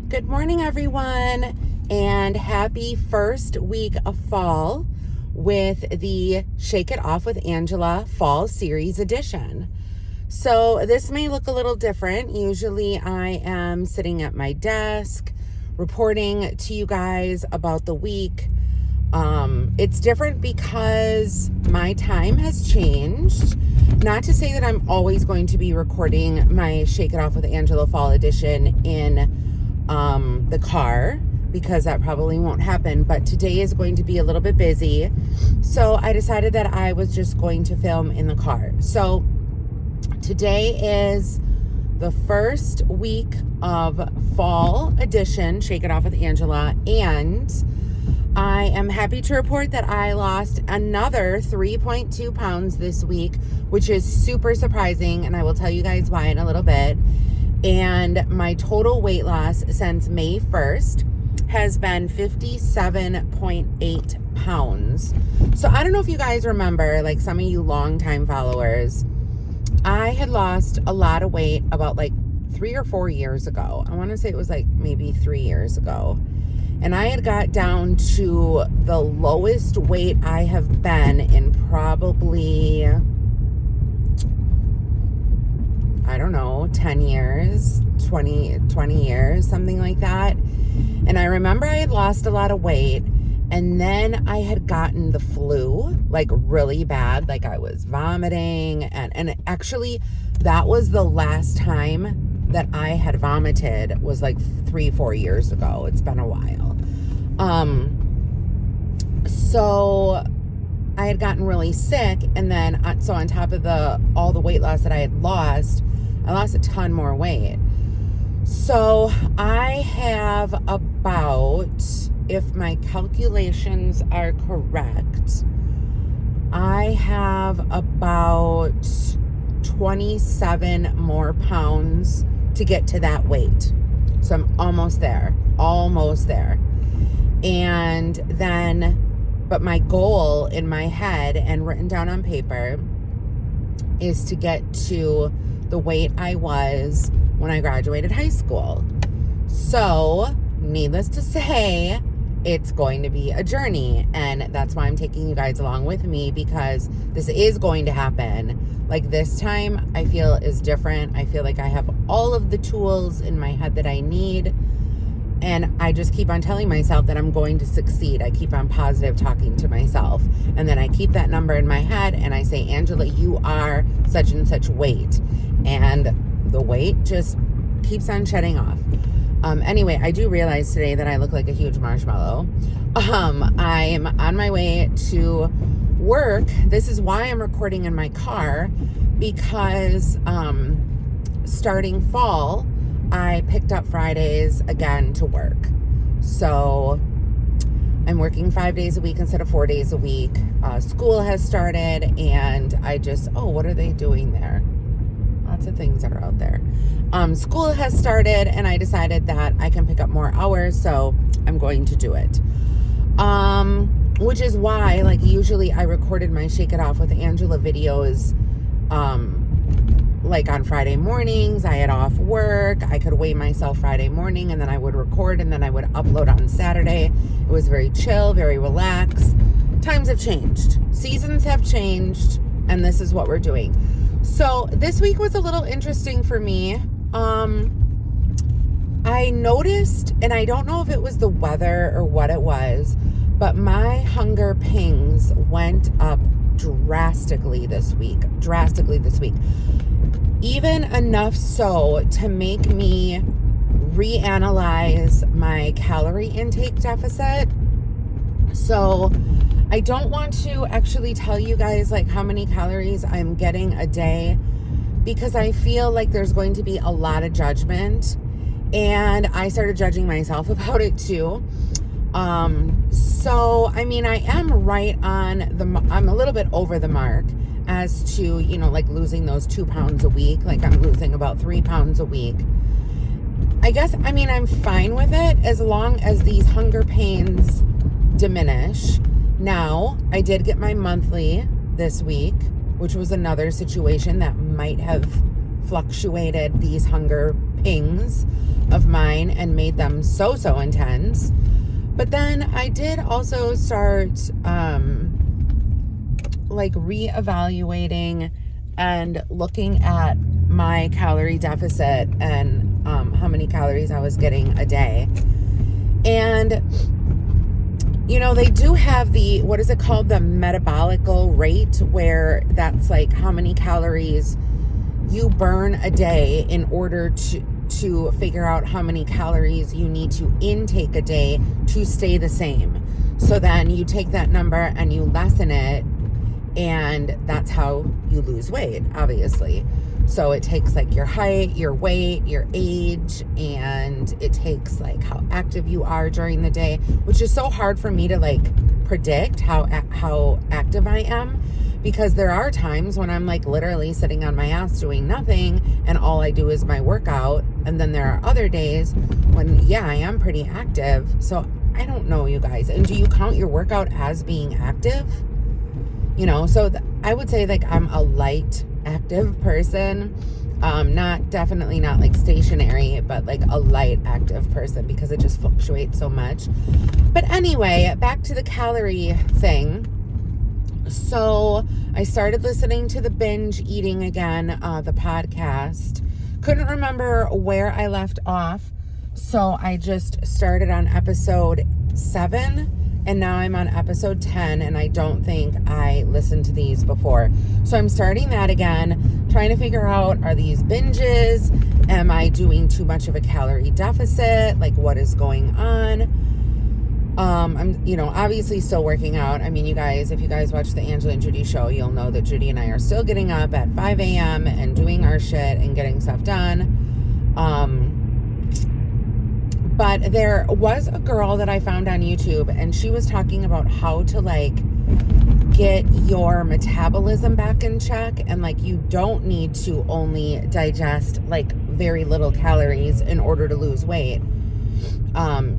Good morning, everyone, and happy first week of fall with the Shake It Off with Angela Fall Series edition. So this may look a little different. Usually I am sitting at my desk reporting to you guys about the week. It's different because my time has changed. Not to say that I'm always going to be recording my Shake It Off with Angela Fall edition in the car, because that probably won't happen, but today is going to be a little bit busy, so I decided that I was just going to film in the car. So today is the first week of fall edition Shake It Off with Angela, and I am happy to report that I lost another 3.2 pounds this week, which is super surprising, and I will tell you guys why in a little bit. And my total weight loss since May 1st has been 57.8 pounds. So I don't know if you guys remember, like some of you longtime followers, I had lost a lot of weight about like 3 or 4 years ago. I want to say it was like maybe 3 years ago. And I had got down to the lowest weight I have been in probably, I don't know, 10 years, 20 years, something like that. And I remember I had lost a lot of weight, and then I had gotten the flu, like really bad, like I was vomiting, and actually that was the last time that I had vomited, was like 3-4 years ago. It's been a while. So I had gotten really sick, and then so on top of all the weight loss that I had lost, I lost a ton more weight. So I have about, if my calculations are correct, I have about 27 more pounds to get to that weight. So I'm almost there. And then, but my goal in my head and written down on paper is to get to the weight I was when I graduated high school. So, needless to say, it's going to be a journey, and that's why I'm taking you guys along with me, because this is going to happen. Like this time, I feel is different. I feel like I have all of the tools in my head that I need, and I just keep on telling myself that I'm going to succeed. I keep on positive talking to myself, and then I keep that number in my head, and I say, Angela, you are such and such weight, and the weight just keeps on shedding off. Anyway, I do realize today that I look like a huge marshmallow. I am on my way to work. This is why I'm recording in my car, because starting fall, I picked up Fridays again to work. So I'm working 5 days a week instead of 4 days a week. School has started, and I just, what are they doing there? Lots of things are out there. School has started, and I decided that I can pick up more hours, so I'm going to do it. Which is why, like, usually I recorded my Shake It Off with Angela videos, like on Friday mornings. I had off work. I could weigh myself Friday morning, and then I would record, and then I would upload on Saturday. It was very chill, very relaxed. Times have changed. Seasons have changed, and this is what we're doing. So this week was a little interesting for me. I noticed, and I don't know if it was the weather or what it was, but my hunger pings went up drastically this week. Even enough so to make me reanalyze my calorie intake deficit. So I don't want to actually tell you guys like how many calories I'm getting a day, because I feel like there's going to be a lot of judgment, and I started judging myself about it too. So I mean, I am right on I'm a little bit over the mark as to, like losing those 2 pounds a week. Like I'm losing about 3 pounds a week. I guess, I mean, I'm fine with it as long as these hunger pains diminish. Now, I did get my monthly this week, which was another situation that might have fluctuated these hunger pings. of mine and made them so intense. But then I did also start like reevaluating and looking at my calorie deficit and how many calories I was getting a day. And you know, they do have the, what is it called? The metabolical rate, where that's like how many calories you burn a day in order to figure out how many calories you need to intake a day to stay the same. So then you take that number and you lessen it, and that's how you lose weight, obviously. So it takes like your height, your weight, your age, and it takes like how active you are during the day, which is so hard for me to like predict how active I am, because there are times when I'm like literally sitting on my ass doing nothing and all I do is my workout. And then there are other days when, yeah, I am pretty active. So I don't know, you guys. And do you count your workout as being active? You know, so I would say like I'm a light active person. Definitely not like stationary, but like a light active person, because it just fluctuates so much. But anyway, back to the calorie thing. So I started listening to the binge eating again, the podcast. Couldn't remember where I left off. So I just started on episode 7. And now I'm on episode 10, and I don't think I listened to these before. So I'm starting that again, trying to figure out, are these binges? Am I doing too much of a calorie deficit? Like, what is going on? I'm, you know, obviously still working out. I mean, you guys, if you guys watch the Angela and Judy show, you'll know that Judy and I are still getting up at 5 a.m. and doing our shit and getting stuff done. But there was a girl that I found on YouTube, and she was talking about how to like get your metabolism back in check, and like you don't need to only digest like very little calories in order to lose weight.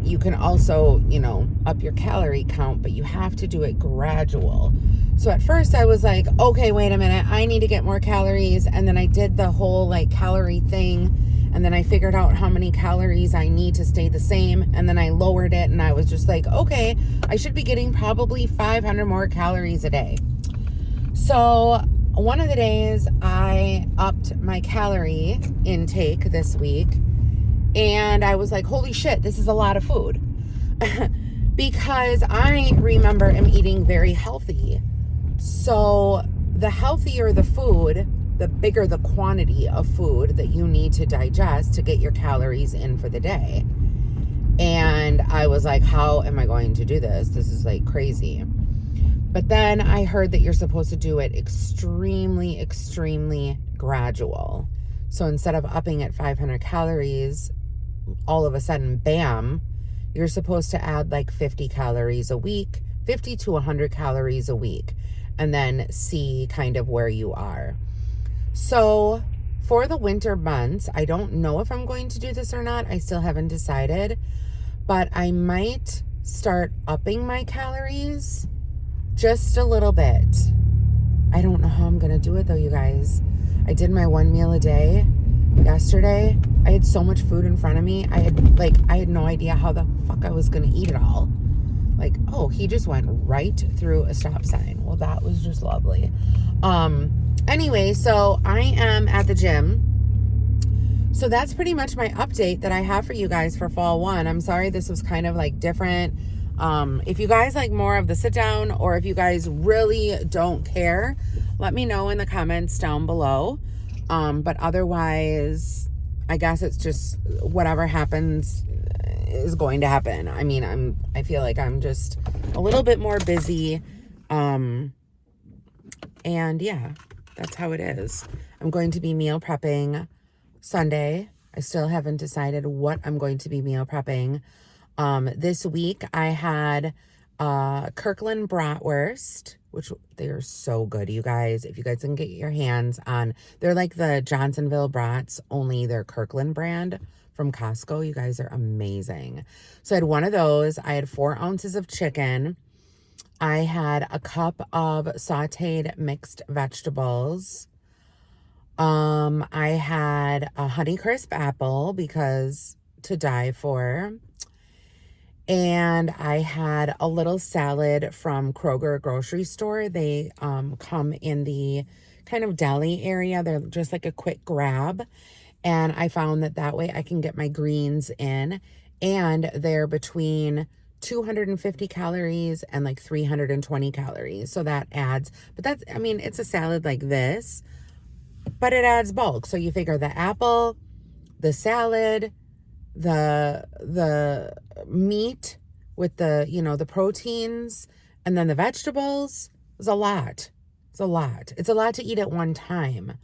You can also, you know, up your calorie count, but you have to do it gradual. So at first I was like, okay, wait a minute, I need to get more calories. And then I did the whole like calorie thing. And then I figured out how many calories I need to stay the same. And then I lowered it, and I was just like, okay, I should be getting probably 500 more calories a day. So one of the days I upped my calorie intake this week, and I was like, holy shit, this is a lot of food. Because I remember am eating very healthy. So the healthier the food, the bigger the quantity of food that you need to digest to get your calories in for the day. And I was like, how am I going to do this? This is like crazy. But then I heard that you're supposed to do it extremely, extremely gradual. So instead of upping at 500 calories, all of a sudden, bam, you're supposed to add like 50 calories a week, 50 to 100 calories a week, and then see kind of where you are. So for the winter months, I don't know if I'm going to do this or not. I still haven't decided, but I might start upping my calories just a little bit. I don't know how I'm going to do it though, you guys. I did my 1 meal a day yesterday. I had so much food in front of me. I had no idea how the fuck I was going to eat it all. Like, oh, he just went right through a stop sign. Well, that was just lovely. Anyway, so I am at the gym. So that's pretty much my update that I have for you guys for fall 1. I'm sorry this was kind of like different. If you guys like more of the sit down, or if you guys really don't care, let me know in the comments down below. But otherwise, I guess it's just whatever happens is going to happen. I mean, I feel like I'm just a little bit more busy. And yeah, that's how it is. I'm going to be meal prepping Sunday. I still haven't decided what I'm going to be meal prepping. This week I had Kirkland bratwurst, which they are so good, you guys. If you guys can get your hands on, they're like the Johnsonville brats, only they're Kirkland brand from Costco. You guys are amazing. So I had one of those. I had 4 ounces of chicken. I had a cup of sauteed mixed vegetables. I had a Honeycrisp apple because to die for. And I had a little salad from Kroger grocery store. They come in the kind of deli area. They're just like a quick grab. And I found that way I can get my greens in. And they're between 250 calories and like 320 calories. So that adds, but that's, I mean, it's a salad like this, but it adds bulk. So you figure the apple, the salad, the meat with the, you know, the proteins, and then the vegetables is a lot. It's a lot. It's a lot to eat at one time.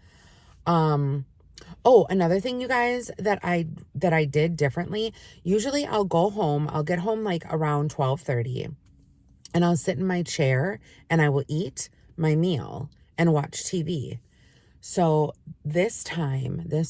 Oh, another thing, you guys, that I did differently. Usually I'll go home, I'll get home like around 12:30, and I'll sit in my chair and I will eat my meal and watch TV. So this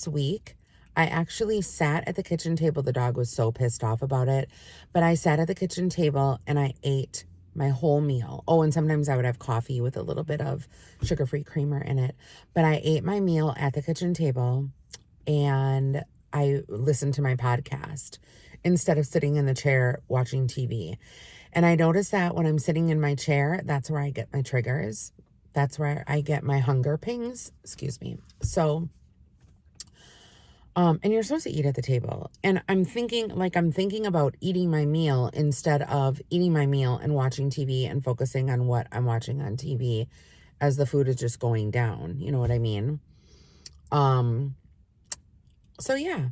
week, I actually sat at the kitchen table. The dog was so pissed off about it, but I sat at the kitchen table and I ate my whole meal. Oh, and sometimes I would have coffee with a little bit of sugar-free creamer in it. But I ate my meal at the kitchen table and I listened to my podcast instead of sitting in the chair watching TV. And I noticed that when I'm sitting in my chair, that's where I get my triggers. That's where I get my hunger pings. Excuse me. So, and you're supposed to eat at the table. And I'm thinking about eating my meal instead of eating my meal and watching TV and focusing on what I'm watching on TV as the food is just going down. You know what I mean? So yeah.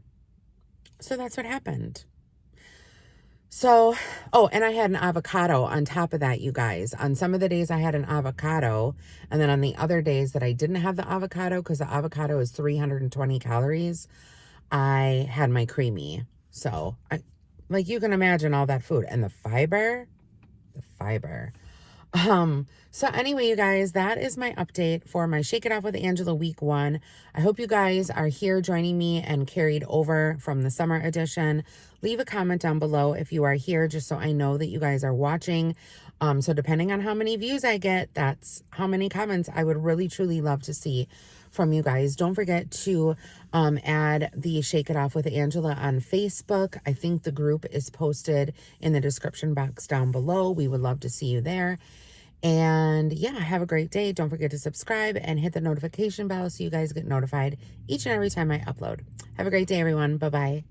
So that's what happened. So, oh, and I had an avocado on top of that, you guys. On some of the days I had an avocado, and then on the other days that I didn't have the avocado, because the avocado is 320 calories, I had my creamy. So, like you can imagine all that food. And the fiber. So anyway, you guys, that is my update for my Shake It Off with Angela week 1. I hope you guys are here joining me and carried over from the summer edition. Leave a comment down below if you are here, just so I know that you guys are watching. So depending on how many views I get, that's how many comments I would really, truly love to see from you guys. Don't forget to add the Shake It Off with Angela on Facebook. I think the group is posted in the description box down below. We would love to see you there. And yeah, have a great day. Don't forget to subscribe and hit the notification bell so you guys get notified each and every time I upload. Have a great day, everyone. Bye-bye.